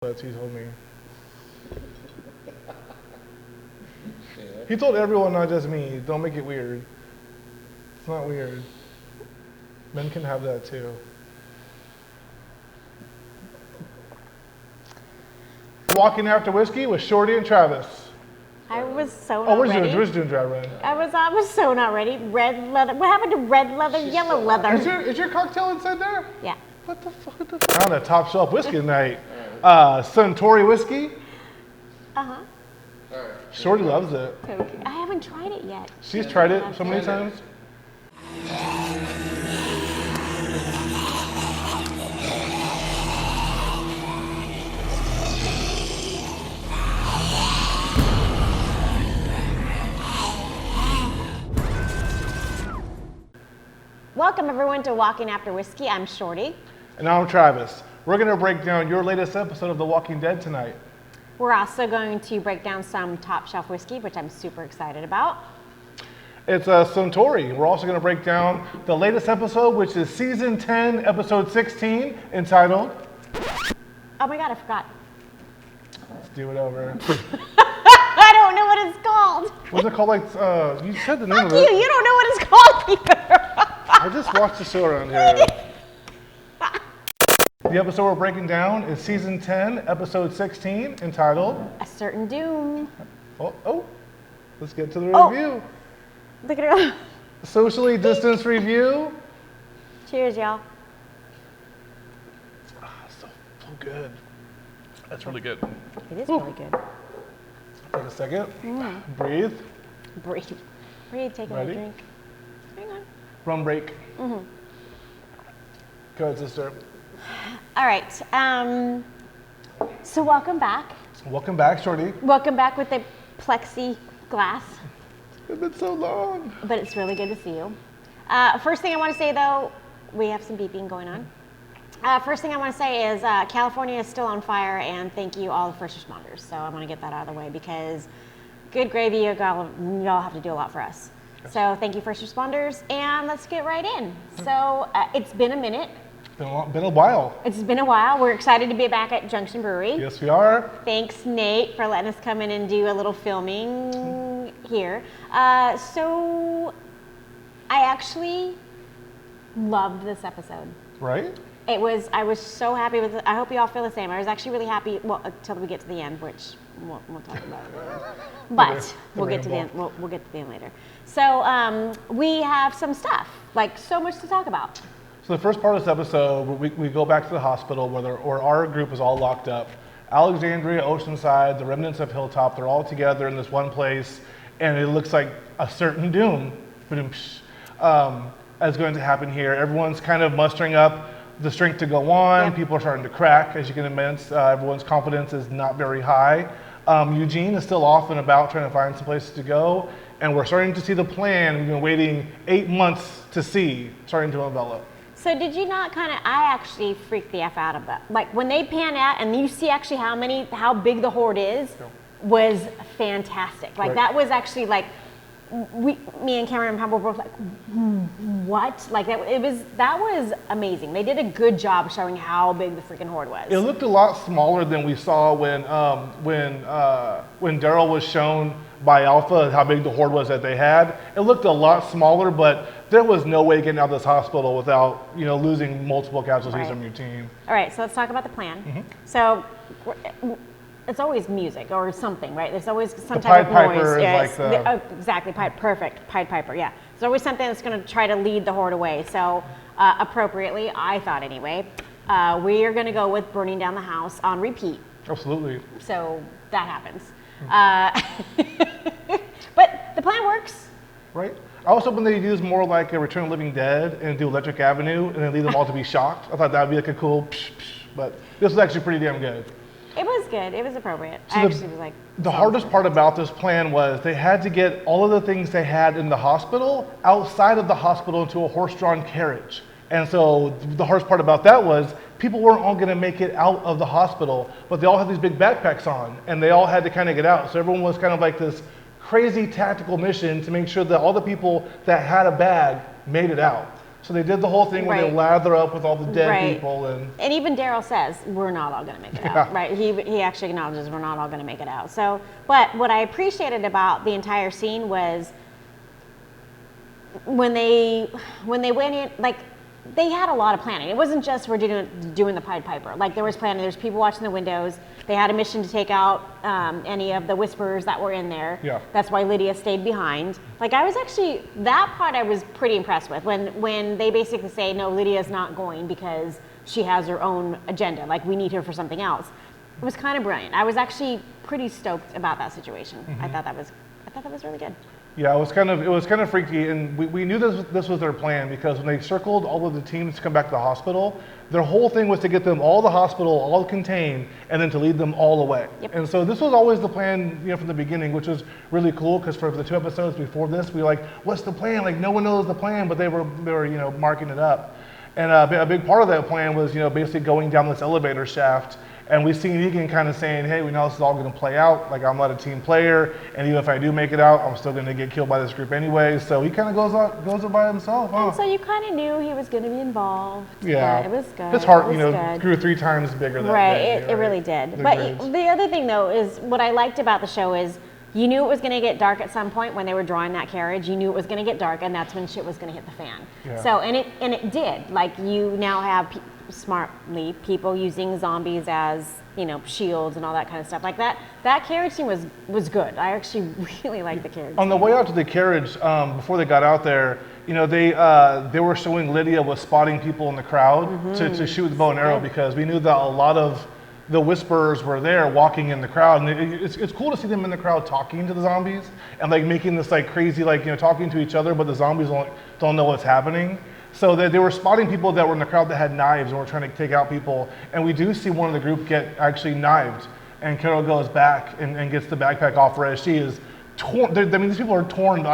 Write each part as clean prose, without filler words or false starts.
He told me. He told everyone, not just me. Don't make it weird. It's not weird. Men can have that too. Walking after whiskey with Shorty and Travis. I was so Oh, not ready. we're just doing dry run. I was so not ready. Red leather. What happened to red leather, yellow leather? Is your cocktail inside there? Yeah. What the fuck? On a top shelf whiskey tonight. Suntory Whiskey. Uh-huh. Shorty loves it. Okay. I haven't tried it yet. She's tried it so many times. Welcome everyone to Walking After Whiskey. I'm Shorty. And I'm Travis. We're going to break down your latest episode of The Walking Dead tonight. We're also going to break down some top shelf whiskey, which I'm super excited about. It's Suntory. We're also going to break down the latest episode, which is season 10, episode 16, entitled... Oh my God, I forgot. Let's do it over. I don't know what it's called. What's it called? Like, you said the name Fuck of you, it. you don't know what it's called either. I just watched the show around here. The episode we're breaking down is season 10, episode 16, entitled... A Certain Doom. Oh, let's get to the Oh. review. Look at it. Socially distanced review. Cheers, y'all. So good. That's really good. It is really good. Take a second. Breathe. Breathe. Breathe, take Ready? a drink. Hang on. Rum break. Go ahead, sister. All right. So welcome back. Welcome back, Shorty. Welcome back with the plexiglass. It's been so long. But it's really good to see you. First thing I want to say, though, we have some beeping going on. First thing I want to say is California is still on fire, and thank you all the first responders. So I want to get that out of the way because good gravy, y'all have to do a lot for us. So thank you first responders, and let's get right in. So it's been a minute. Been a while. It's been a while. We're excited to be back at Junction Brewery. Yes, we are. Thanks, Nate, for letting us come in and do a little filming here. So I actually loved this episode. Right? I was so happy with it. I hope you all feel the same. I was actually really happy, well, until we get to the end, which we'll talk about it later. But we'll get to the end. We'll get to the end later. So we have some stuff, like so much to talk about. So the first part of this episode, we go back to the hospital where our group is all locked up. Alexandria, Oceanside, the remnants of Hilltop, they're all together in this one place, and it looks like a certain doom is going to happen here. Everyone's kind of mustering up the strength to go on. Yep. People are starting to crack, as you can imagine. Everyone's confidence is not very high. Eugene is still off and about trying to find some places to go, and we're starting to see the plan we've been waiting 8 months to see starting to envelop. So did you not I actually freaked the F out of that. Like when they pan out and you see actually how big the horde is, was fantastic. Like Right. that was actually like, me and Cameron and Pam were both like, what? Like that was amazing. They did a good job showing how big the freaking horde was. It looked a lot smaller than we saw when Daryl was shown by Alpha how big the horde was that they had. It looked a lot smaller, but there was no way getting out of this hospital without losing multiple casualties from your team. All right, so let's talk about the plan. So it's always music or something, right? There's always some type of Pied noise. Piper is Yes, like exactly, perfect, Pied Piper, yeah. There's always something that's going to try to lead the horde away. So appropriately, I thought anyway, we are going to go with burning down the house on repeat. Absolutely. So that happens. But the plan works. Right? I was hoping they'd use more like a Return of the Living Dead and do Electric Avenue and then leave them all to be shocked. I thought that would be like a cool but this was actually pretty damn good. It was good. It was appropriate. So I actually was like... The hardest part about this plan was they had to get all of the things they had in the hospital outside of the hospital into a horse-drawn carriage. And so the hardest part about that was people weren't all going to make it out of the hospital, but they all had these big backpacks on, and they all had to kind of get out. So everyone was kind of like this crazy tactical mission to make sure that all the people that had a bag made it out. So they did the whole thing where they Right. lather up with all the dead Right. people and even Daryl says we're not all going to make it Yeah. out, right? He actually acknowledges we're not all going to make it out. So, but what I appreciated about the entire scene was when they went in, like they had a lot of planning. It wasn't just we're doing the Pied Piper. Like there was planning. There's people watching the windows. They had a mission to take out any of the whisperers that were in there. Yeah. That's why Lydia stayed behind. Like I was actually, that part I was pretty impressed with when they basically say, no, Lydia's not going because she has her own agenda. Like we need her for something else. It was kind of brilliant. I was actually pretty stoked about that situation. I thought that was really good. yeah, it was kind of freaky, and we knew this was their plan because when they circled all of the teams to come back to the hospital, their whole thing was to get them all to the hospital, all contained, and then to lead them all away. Yep. And so this was always the plan, from the beginning, which was really cool because for the 2 episodes before this, we were like, what's the plan? Like no one knows the plan, but they were marking it up. And a big part of that plan was basically going down this elevator shaft. And we see Negan kind of saying, hey, we know this is all going to play out. Like, I'm not a team player. And even if I do make it out, I'm still going to get killed by this group anyway. So he kind of goes up by himself. Huh? And so you kind of knew he was going to be involved. Yeah. But it was good. His heart, It was good. grew 3 times bigger that Right, day. it really did. The But grades. the other thing, though, is what I liked about the show is you knew it was going to get dark at some point when they were drawing that carriage. You knew it was going to get dark, and that's when shit was going to hit the fan. Yeah. So, and it did. Like, you now have smartly people using zombies as shields and all that kind of stuff like that. That carriage scene was good. I actually really liked the carriage. On the way out to the carriage, before they got out there, they were showing Lydia was spotting people in the crowd to shoot with the bow and arrow because we knew that a lot of the whisperers were there walking in the crowd, and it's cool to see them in the crowd talking to the zombies and like making this like crazy talking to each other, but the zombies don't know what's happening. So they were spotting people that were in the crowd that had knives and were trying to take out people, and we do see one of the group get actually knifed, and Carol goes back and gets the backpack off her as she is torn. I mean, these people are torn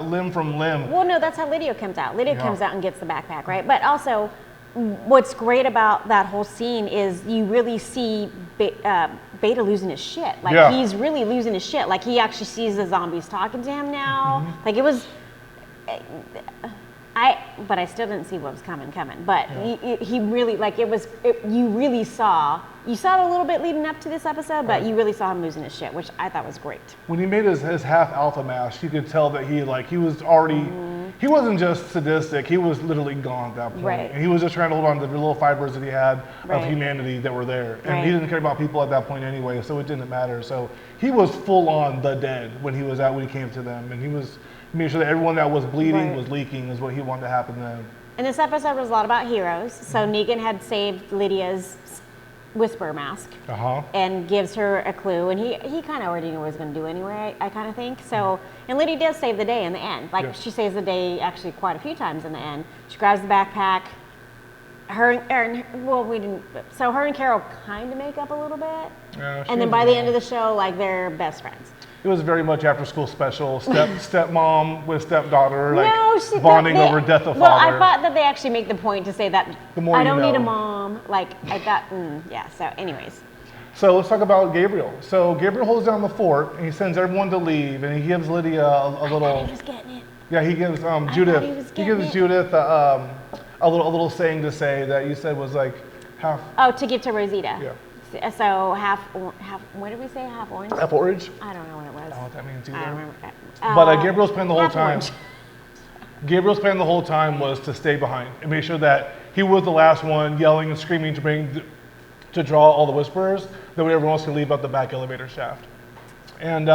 limb from limb. Well, no, that's how Lydia comes out. Lydia Yeah. comes out and gets the backpack, right? But also, what's great about that whole scene is you really see Beta losing his shit. Like, Yeah. he's really losing his shit. Like, he actually sees the zombies talking to him now. Like, it was... But I still didn't see what was coming. But he really, like, you really saw it a little bit leading up to this episode, but you really saw him losing his shit, which I thought was great. When he made his half alpha mask, you could tell that he was already, he wasn't just sadistic, he was literally gone at that point. Right. And he was just trying to hold on to the little fibers that he had Right. of humanity that were there. And Right. he didn't care about people at that point anyway, so it didn't matter. So he was full on the dead when he came to them. And he was making sure that everyone that was bleeding Right. was leaking is what he wanted to happen to them. And this episode was a lot about heroes. So Negan had saved Lydia's whisper mask. And gives her a clue, and he kind of already knew what he was going to do anyway, I kind of think. So, and Lydia does save the day in the end. Like, Yeah. she saves the day actually quite a few times in the end. She grabs the backpack. Her and Carol kind of make up a little bit. Yeah, And then by the end of the show, like, they're best friends. It was very much after school special, stepmom with stepdaughter, like No, bonding over death of well, father. I thought that they actually make the point to say that The more I you don't need a know. mom. Like, I thought, yeah, so anyways. So let's talk about Gabriel. So Gabriel holds down the fort and he sends everyone to leave, and he gives Lydia a little. He was getting it. Yeah, he gives thought Judith. he was He getting gives it. Judith a little saying to say that you said was like half. Oh, to give to Rosita. Yeah. So half. What did we say? Half orange? Half orange. I don't know what it was. I don't know what that means I don't either. remember. But Gabriel's plan the whole half time. orange. Gabriel's plan the whole time was to stay behind and make sure that he was the last one yelling and screaming to draw all the whisperers. That way everyone else can leave out the back elevator shaft. And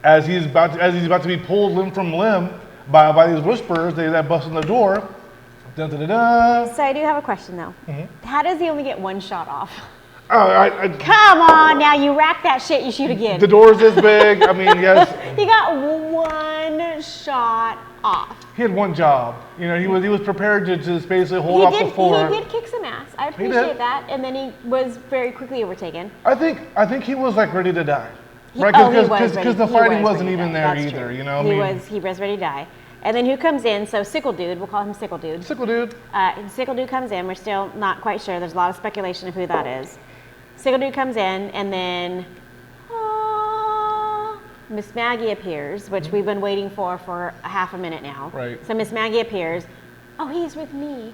as he's about to be pulled limb from limb by these whisperers, that bust on the door. Dun, dun, dun, dun. So I do have a question though. How does he only get one shot off? Come on, now you rack that shit, you shoot again. The door's this big. I mean, yes. He got one shot off. He had one job. He was prepared to just basically hold off the floor. He did kick some ass. I did. appreciate that. And then he was very quickly overtaken. I think he was like ready to die, right? Because the fighting wasn't even there either. He was ready to die. And then who comes in? So Sickle Dude, we'll call him Sickle Dude. Sickle Dude. Sickle Dude comes in. We're still not quite sure. There's a lot of speculation of who that is. Sickle Dude comes in, and then Miss Maggie appears, which we've been waiting for a half a minute now. Right. So Miss Maggie appears. Oh, he's with me.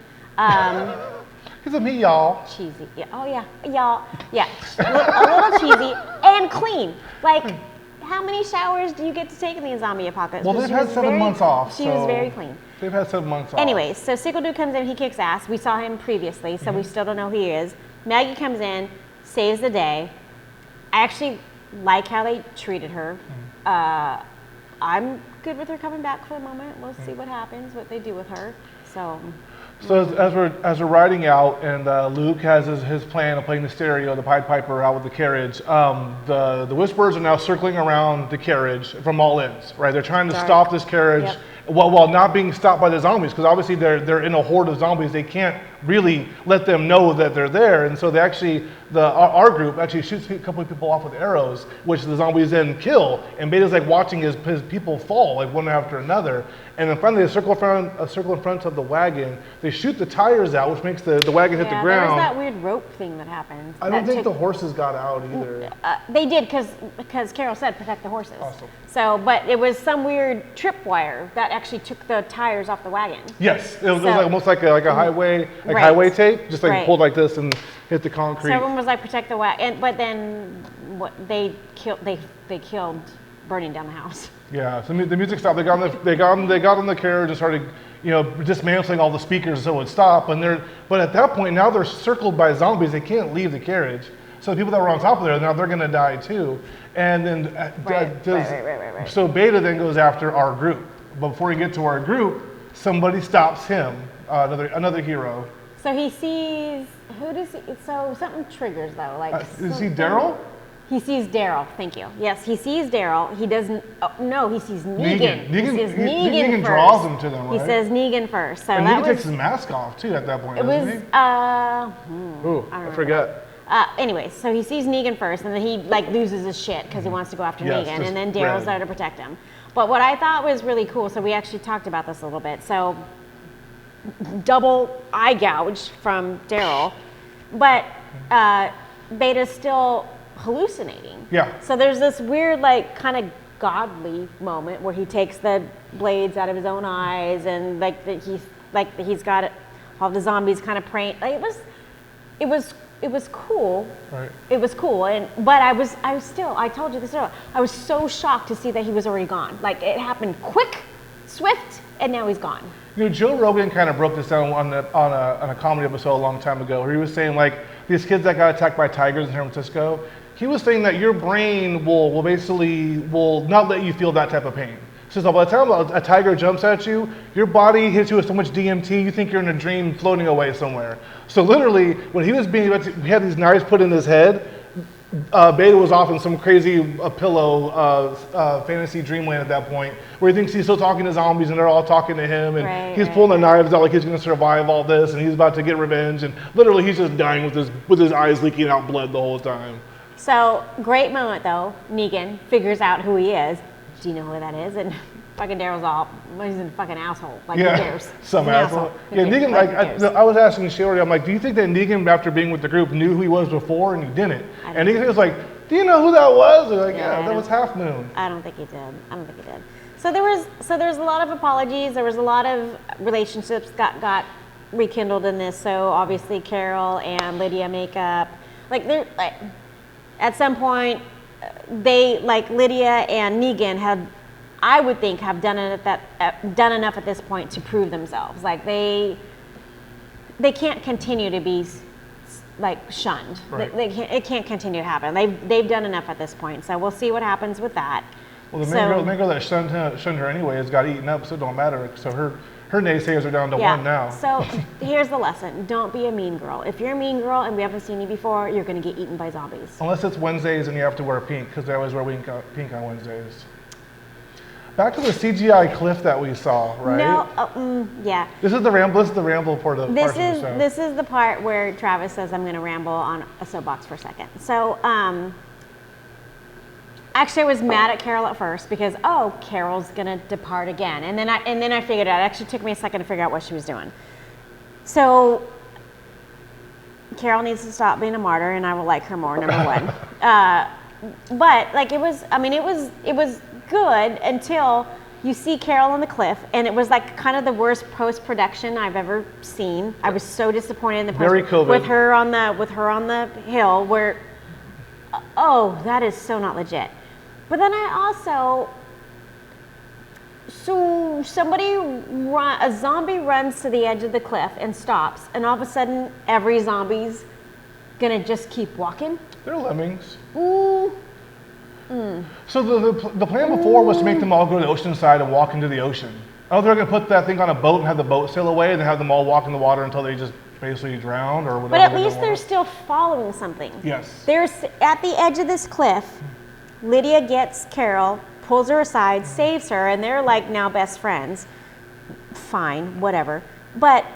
He's with me, y'all. Cheesy. Yeah. Oh yeah, y'all. Yeah. A little cheesy and clean. Like, how many showers do you get to take in the zombie apocalypse? Well, they've had 7 months off. She was very clean. They've had 7 months off. Anyways, so Sickle comes in, he kicks ass. We saw him previously, so we still don't know who he is. Maggie comes in, saves the day. I actually like how they treated her. I'm good with her coming back for a moment. We'll see what happens, what they do with her. So as we're riding out, and Luke has his plan of playing the stereo, the Pied Piper out with the carriage. The Whisperers are now circling around the carriage from all ends. Right, they're trying to stop this carriage while not being stopped by the zombies, because obviously they're in a horde of zombies. They can't really let them know that they're there, and so they actually our group actually shoots a couple of people off with arrows, which the zombies then kill. And Beta's like watching his people fall like one after another, and then finally they circle in front of the wagon. They shoot the tires out, which makes the wagon hit the ground. There was that weird rope thing that happened. I don't think the horses got out either. They did, because Carol said protect the horses. Awesome. So, but it was some weird tripwire that actually took the tires off the wagon. Yes, it was like, almost like a highway, highway tape, just like pulled like this and hit the concrete. So everyone was like protect the wagon, but then they killed burning down the house. Yeah, so the music stopped. They got on the carriage and started, dismantling all the speakers so it would stop. But at that point, now they're circled by zombies. They can't leave the carriage. So the people that were on top of there, now they're going to die too. And then so Beta then goes after our group. But before he gets to our group, somebody stops him, another hero. So he sees, so something triggers though. Like is he Daryl? He sees Daryl, thank you. Yes, he sees Daryl. He doesn't, no, he sees Negan. He sees Negan first. Draws him to them, right? He says Negan first. So and Negan takes his mask off too at that point, doesn't he? I forget. Anyways, so he sees Negan first, and then he loses his shit because he wants to go after Negan, and then Daryl's there to protect him. But what I thought was really cool, so we actually talked about this a little bit. So double eye gouge from Daryl, but Beta's still hallucinating. Yeah. So there's this weird, kind of godly moment where he takes the blades out of his own eyes, and he's got all the zombies kind of praying. It was cool. Right. It was cool, but I was still. I told you this earlier. I was so shocked to see that he was already gone. Like, it happened quick, swift, and now he's gone. Joe Rogan kind of broke this down on a comedy episode a long time ago, where he was saying these kids that got attacked by tigers in San Francisco. He was saying that your brain will not let you feel that type of pain. So by the time a tiger jumps at you, your body hits you with so much DMT, you think you're in a dream floating away somewhere. So literally, when he had these knives put in his head, Beta was off in some crazy pillow fantasy dreamland at that point, where he thinks he's still talking to zombies and they're all talking to him, and he's pulling the knives out like he's going to survive all this, and he's about to get revenge, and literally he's just dying with his eyes leaking out blood the whole time. So, great moment though. Negan figures out who he is. Do you know who that is? And fucking Daryl's he's a fucking asshole. Who cares? Some asshole. Yeah, Negan, I was asking Sherry, I'm like, do you think that Negan, after being with the group, knew who he was before, and he didn't? And Negan was like, do you know who that was? They're like, that was Half Moon. I don't think he did. So there was a lot of apologies. There was a lot of relationships got rekindled in this. So obviously Carol and Lydia make up. At some point, Lydia and Negan I would think, have done enough at this point to prove themselves. They can't continue to be shunned. Right. It can't continue to happen. They've done enough at this point. So we'll see what happens with that. Well, the main girl that shunned her anyway has got eaten up, so it don't matter. So her naysayers are down to one now. So here's the lesson. Don't be a mean girl. If you're a mean girl and we haven't seen you before, you're going to get eaten by zombies. Unless it's Wednesdays and you have to wear pink, because they always wear pink on Wednesdays. Back to the CGI cliff that we saw, right? No, yeah. This is the ramble part of the show. This is the part where Travis says I'm going to ramble on a soapbox for a second. So, actually, I was mad at Carol at first because Carol's going to depart again, and then I figured out. It actually took me a second to figure out what she was doing. So, Carol needs to stop being a martyr, and I will like her more. Number one, but it was good until you see Carol on the cliff, and it was like kind of the worst post-production I've ever seen. I was so disappointed in the Very COVID. with her on the hill where, oh, that is so not legit. But then I also, so a zombie runs to the edge of the cliff and stops, and all of a sudden every zombie's gonna just keep walking. They're lemmings. Ooh. So the plan before was to make them all go to the ocean side and walk into the ocean. I don't think they're gonna put that thing on a boat and have the boat sail away and then have them all walk in the water until they just basically drown or whatever. But at least they're still following something. Yes. There's at the edge of this cliff, Lydia gets Carol, pulls her aside, saves her, and they're like now best friends. Fine, whatever. But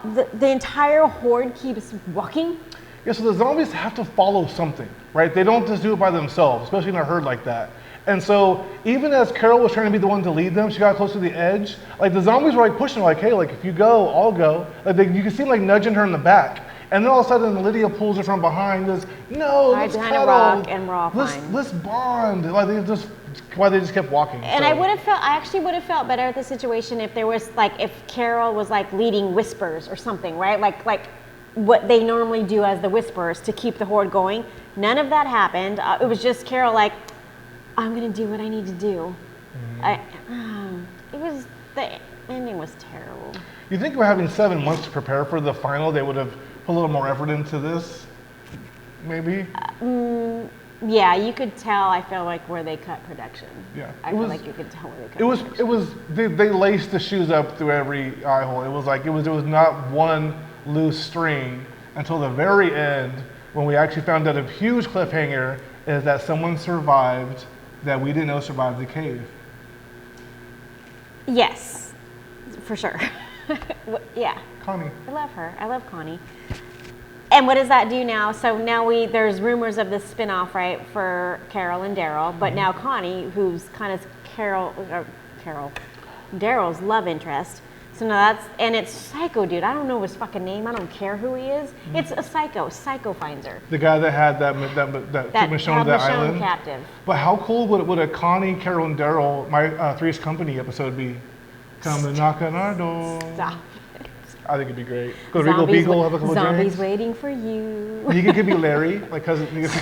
the entire horde keeps walking. Yeah, so the zombies have to follow something, right? They don't just do it by themselves, especially in a herd like that. And so even as Carol was trying to be the one to lead them, she got close to the edge. Like the zombies were like pushing her, like, hey, like if you go, I'll go. Like you can see them like nudging her in the back. And then all of a sudden Lydia pulls her from behind and goes, no, let's behind a cuddle. rock and we're all fine. Let's bond. Like they just kept walking. And so. I actually would have felt better at the situation if there was like, if Carol was like leading whispers or something, right? Like what they normally do as the whisperers to keep the horde going. None of that happened. It was just Carol like, I'm gonna do what I need to do. The ending was terrible. You think we're having 7 months to prepare for the final, they would have put a little more effort into this, maybe? Yeah, you could tell, I feel like, where they cut production. Yeah. I feel like you could tell where they cut production. They laced the shoes up through every eye hole. It was not one loose string until the very end when we actually found out a huge cliffhanger is that someone survived that we didn't know survived the cave. Yes, for sure. Yeah. Connie. I love her. I love Connie. And what does that do now? So now there's rumors of the spin-off, right, for Carol and Daryl, but now Connie, who's kind of Daryl's love interest. So now and it's Psycho, dude. I don't know his fucking name. I don't care who he is. It's a Psycho. Psycho finds her. The guy that had that took Michonne to that island. Captive. But how cool would a Connie, Carol, and Daryl, my Three's Company episode be? Come and knock on our door. Stop. I think it'd be great. Go to Regal Beagle, have a couple of drinks. Zombies waiting for you. You could give me Larry, like cousin. Just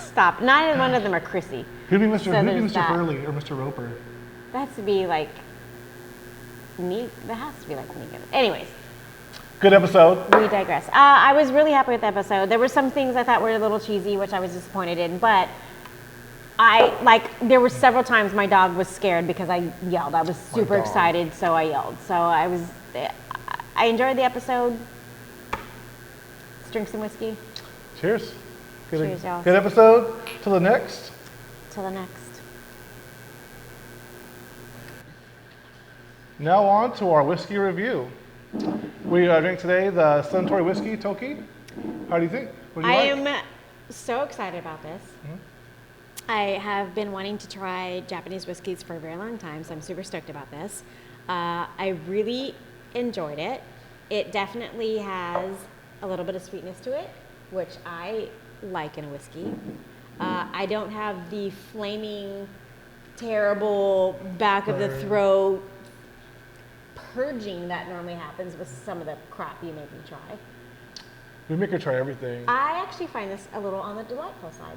stop. Neither one of them are Chrissy. Who'd be Mr. Hurley or Mr. Roper? That has to be like neat. That has to be like Negan. Anyways. Good episode. We digress. I was really happy with the episode. There were some things I thought were a little cheesy, which I was disappointed in, but there were several times my dog was scared because I yelled. I was super excited, so I yelled. So I enjoyed the episode. Let's drink some whiskey. Cheers. Cheers, y'all. Good episode. Till the next. Till the next. Now on to our whiskey review. We drank today the Suntory Whiskey Toki. How do you think? What do you like? am so excited about this. Mm-hmm. I have been wanting to try Japanese whiskeys for a very long time, so I'm super stoked about this. I really enjoyed it. It definitely has a little bit of sweetness to it, which I like in a whiskey. I don't have the flaming, terrible back of the throat purging that normally happens with some of the crap you make me try. We make her try everything. I actually find this a little on the delightful side.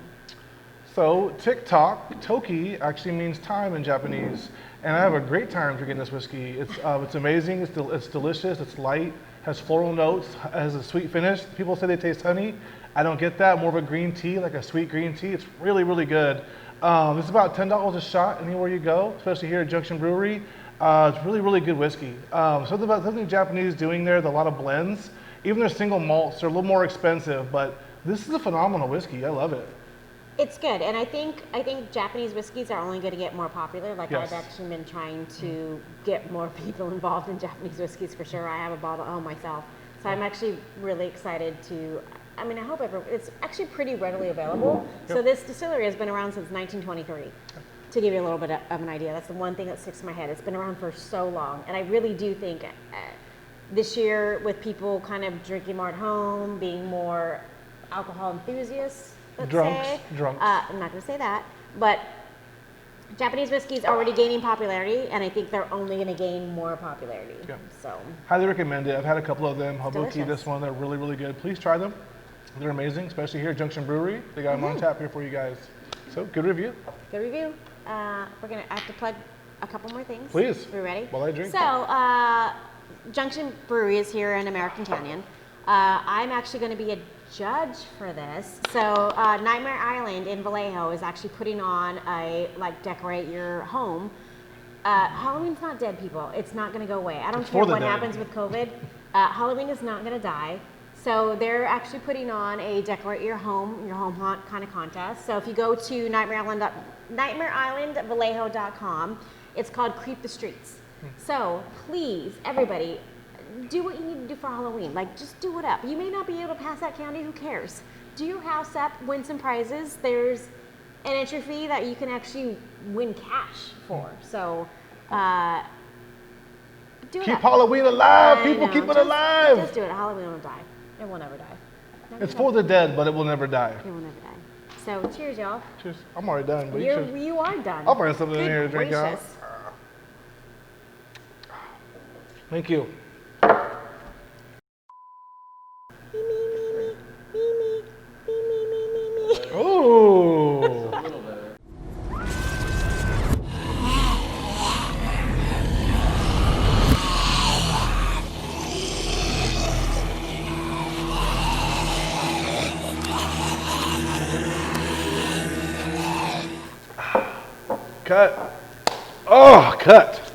So, TikTok, Toki, actually means time in Japanese. And I have a great time drinking this whiskey. It's amazing, it's delicious, it's light, has floral notes, has a sweet finish. People say they taste honey. I don't get that, more of a green tea, like a sweet green tea. It's really, really good. It's about $10 a shot anywhere you go, especially here at Junction Brewery. It's really, really good whiskey. Something Japanese doing there, a lot of blends. Even their single malts are a little more expensive, but this is a phenomenal whiskey. I love it. It's good, and I think Japanese whiskeys are only going to get more popular. Like yes. I've actually been trying to get more people involved in Japanese whiskeys for sure. I have a bottle at home myself, so I'm actually really excited to. I mean, I hope it's actually pretty readily available. Yep. So this distillery has been around since 1923. To give you a little bit of an idea, that's the one thing that sticks in my head. It's been around for so long, and I really do think this year with people kind of drinking more at home, being more alcohol enthusiasts. Let's drunks. say. I'm not going to say that, but Japanese whiskey is already gaining popularity, and I think they're only going to gain more popularity. Yep. So Highly recommend it. I've had a couple of them. Hoboki, delicious. this one, they're really, really good. Please try them. They're amazing, especially here at Junction Brewery. They got them on tap here for you guys. So, good review. good review. We're going to have to plug a couple more things. Please. Are we ready? While I drink. So, Junction Brewery is here in American Canyon. I'm actually going to be a judge for this. So, Nightmare Island in Vallejo is actually putting on a decorate your home. Halloween's not dead, people. It's not going to go away. I don't care what happens with COVID. Halloween is not going to die. So they're actually putting on a decorate your home haunt kind of contest. So if you go to nightmareislandvallejo.com, it's called Creep the Streets. So please, everybody, do what you need to do for Halloween. Just do it up. You may not be able to pass that candy. Who cares? Do your house up, win some prizes. There's an entry fee that you can actually win cash for. So do it Keep up. Halloween alive, people. know. Keep it alive. Just do it. Halloween will die. It will never die. It's for the dead, but it will never die. It will never die. So cheers, y'all. Cheers. I'm already done, but You are done. I'll bring something in Good here to drink out. gracious. Thank you. Me, me, me, me, me, me, me, me, me, me, me. Oh. Cut. Oh, cut.